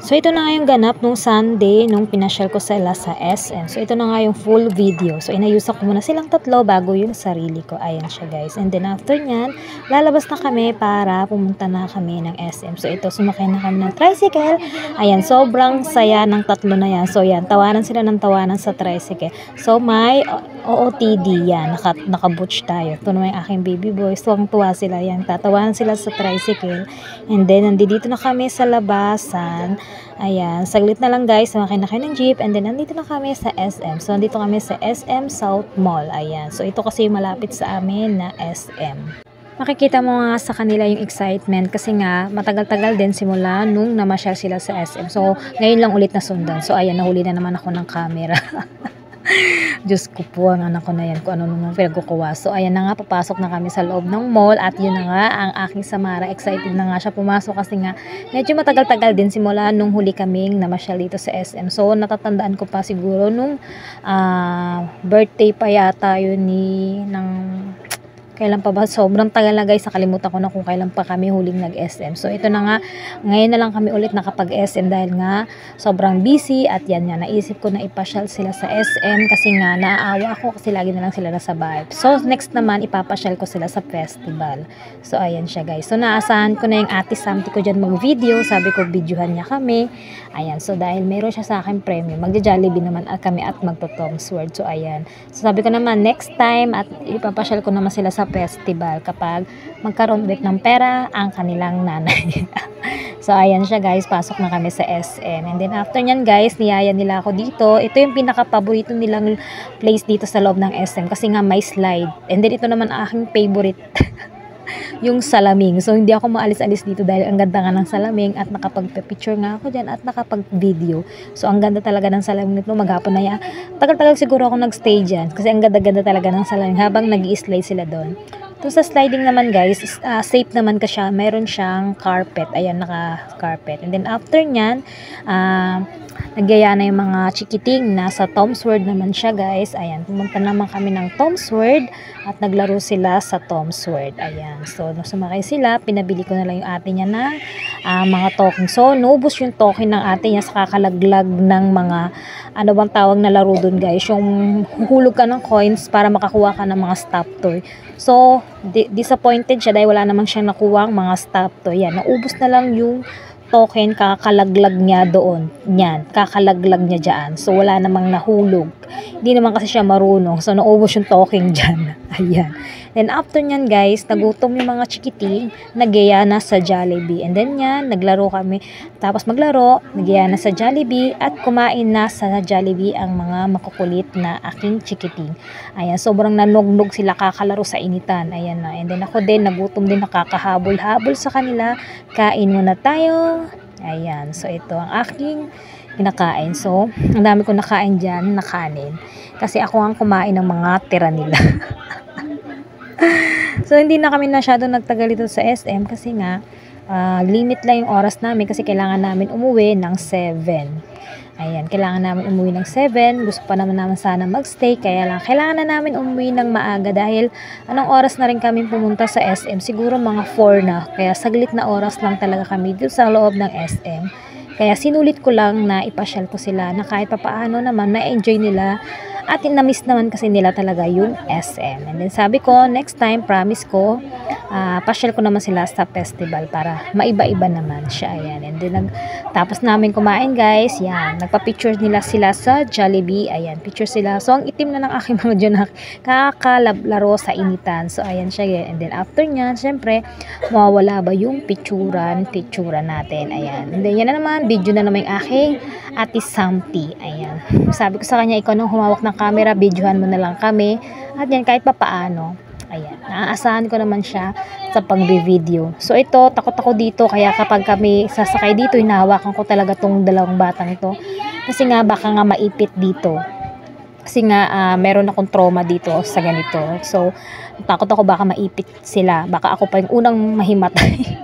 So, ito na nga yung ganap nung Sunday nung pinasyal ko sila sa SM. So, ito na nga yung full video. So, inayusan ko muna silang tatlo bago yung sarili ko. Ayan siya, guys. And then, after nyan, lalabas na kami para pumunta na kami ng SM. So, ito, sumakay na kami ng tricycle. Ayan, sobrang saya ng tatlo na yan. So, yan, tawanan sila ng tawanan sa tricycle. So, may OOTD yan. Naka-butch tayo. Ito naman yung aking baby boy. Tuwang-tuwa sila yan. Tatawanan sila sa tricycle. And then, nandito na kami sa labasan. Ayan, saglit na lang guys, sumakay na kayo ng jeep and then nandito na kami sa SM. So, nandito kami sa SM South Mall. Ayan, so ito kasi malapit sa amin na SM. Makikita mo nga sa kanila yung excitement kasi nga matagal-tagal din simula nung namasyal sila sa SM. So, ngayon lang ulit na sundan. So, ayan, nahuli na naman ako ng camera. Diyos ko po, ang anak ko na yan, kung ano naman pinagkukuha. So, ayan na nga, papasok na kami sa loob ng mall at yun na nga, ang aking Samara, excited na nga siya pumasok kasi nga, medyo matagal-tagal din simula nung huli kaming namasyal dito sa SM. So, natatandaan ko pa siguro nung birthday pa yata yun ng kailan pa ba? Sobrang tagal na guys, nakalimutan ko na kung kailan pa kami huling nag-SM. So, ito na nga, ngayon na lang kami ulit nakapag-SM dahil nga sobrang busy at yan nga, naisip ko na ipasyal sila sa SM kasi nga naaawa ako kasi lagi na lang sila nasa bahay. So, next naman, ipapasyal ko sila sa festival. So, ayan siya guys. So, naasahan ko na yung ate Samti ko dyan mag-video. Sabi ko, videohan niya kami. Ayan. So, dahil meron siya sa akin premium, magja-Jollibee naman at kami at magto-Tom Sword. So, ayan. So, sabi ko naman, next time at ipapasyal ko naman sila sa festival kapag magkaroon ulit ng pera ang kanilang nanay. So, ayan siya guys. Pasok na kami sa SM. And then, after nyan guys, niyaya nila ako dito. Ito yung pinaka-paborito nilang place dito sa loob ng SM kasi nga may slide. And then, ito naman aking favorite. Yung salaming. So, hindi ako maalis-alis dito dahil ang ganda nga ng salaming at nakapag-picture nga ako dyan at nakapag-video. So, ang ganda talaga ng salaming nito. Maghapon na yan. Tagal-tagal siguro ako nag-stay dyan kasi ang ganda-ganda talaga ng salaming habang nag-i-slide sila doon. So, sa sliding naman guys, safe naman ka siya. Meron siyang carpet. Ayan, naka-carpet. And then, after nyan, nagyaya na yung mga chikiting. Nasa Tom's World naman siya guys. Ayan, pumunta naman kami ng Tom's World at naglaro sila sa Tom's World. Ayan, so sumakay sila. Pinabili ko na lang yung ate niya na mga token. So, naubos yung token ng ate niya sa kakalaglag ng mga, ano bang tawag na laro dun guys? Yung huhulog ka ng coins para makakuha ka ng mga stop toy. So, disappointed siya dahil wala namang siyang nakuha ang mga stop toy. Yan, naubos na lang yung token, kakalaglag niya doon. Yan, kakalaglag niya dyan. So, wala namang nahulog. Hindi naman kasi siya marunong. So, naubos yung token dyan. Ayan. Then, after nyan guys, nagutom yung mga chikiting, nagyaya na sa Jollibee. And then yan, naglaro kami. Tapos maglaro, nagyaya na sa Jollibee at kumain na sa Jollibee ang mga makukulit na aking chikiting. Ayan, sobrang nanugnog sila kakalaro sa initan. Ayan na. And then ako din, nagutom din, nakakahabol-habol sa kanila. Kain muna tayo. Ayan, so ito ang aking kinakain. So, ang dami ko nakain dyan, nakanin. Kasi ako ang kumain ng mga tira nila. So, hindi na kami masyado nagtagal dito sa SM kasi nga, limit lang yung oras namin kasi kailangan namin umuwi ng 7. Ayan, kailangan namin umuwi ng 7. Gusto pa naman sana magstay. Kaya lang, kailangan na namin umuwi ng maaga dahil anong oras na rin kami pumunta sa SM? Siguro mga 4 na. Kaya saglit na oras lang talaga kami dito sa loob ng SM. Kaya sinulit ko lang na ipasyal ko sila na kahit papaano naman na-enjoy nila at na-miss naman kasi nila talaga yung SM. And then sabi ko, next time, promise ko, pasyal ko naman sila sa festival para maiba-iba naman siya. Ayan. And then tapos namin kumain guys, yan, nagpa-picture nila sila sa Jollibee. Ayan, picture sila. So, ang itim na ng aking mga dyan, kakalaro sa initan. So, ayan siya. And then after nyan, syempre, mawawala ba yung picturan natin. Ayan. And then yan na naman, video na naman yung aking ate Samti. Ayan. Sabi ko sa kanya, ikaw nung humawak ng camera, videohan mo na lang kami. At yan, kahit papaano. Ayan, naaasahan ko naman siya sa pag-video. So, ito, takot ako dito. Kaya kapag kami sasakay dito, hinahawakan ko talaga tong dalawang batang ito. Kasi nga, baka nga maipit dito. Kasi nga, meron akong trauma dito sa ganito. So, takot ako baka maipit sila. Baka ako pa yung unang mahimatay.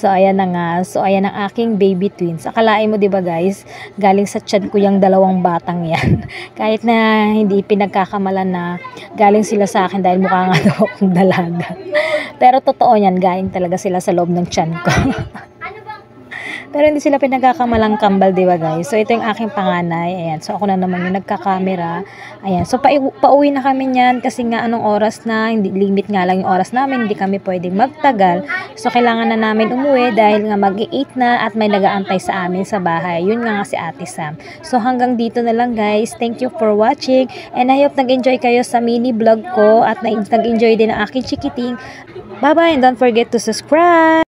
So, ayan na nga. So, ayan ang aking baby twins. Akalain mo, diba guys, galing sa tiyan ko yung dalawang batang yan. Kahit na hindi pinagkakamalan na galing sila sa akin dahil mukha nga daw akong dalaga. Pero totoo yan, galing talaga sila sa loob ng tiyan ko. Pero hindi sila pinagkakamalang kambal, di ba guys? So ito yung aking panganay. Ayan. So ako na naman yung nagka-camera. Ayan. So pauwi na kami niyan kasi nga anong oras na, hindi limit nga lang yung oras namin, hindi kami pwedeng magtagal. So kailangan na namin umuwi dahil nga mag-8 na at may nag-aantay sa amin sa bahay. Yun nga si Ate Sam. So hanggang dito na lang guys. Thank you for watching and I hope nag-enjoy kayo sa mini vlog ko at nag-enjoy din ang aking chikiting. Bye bye and don't forget to subscribe.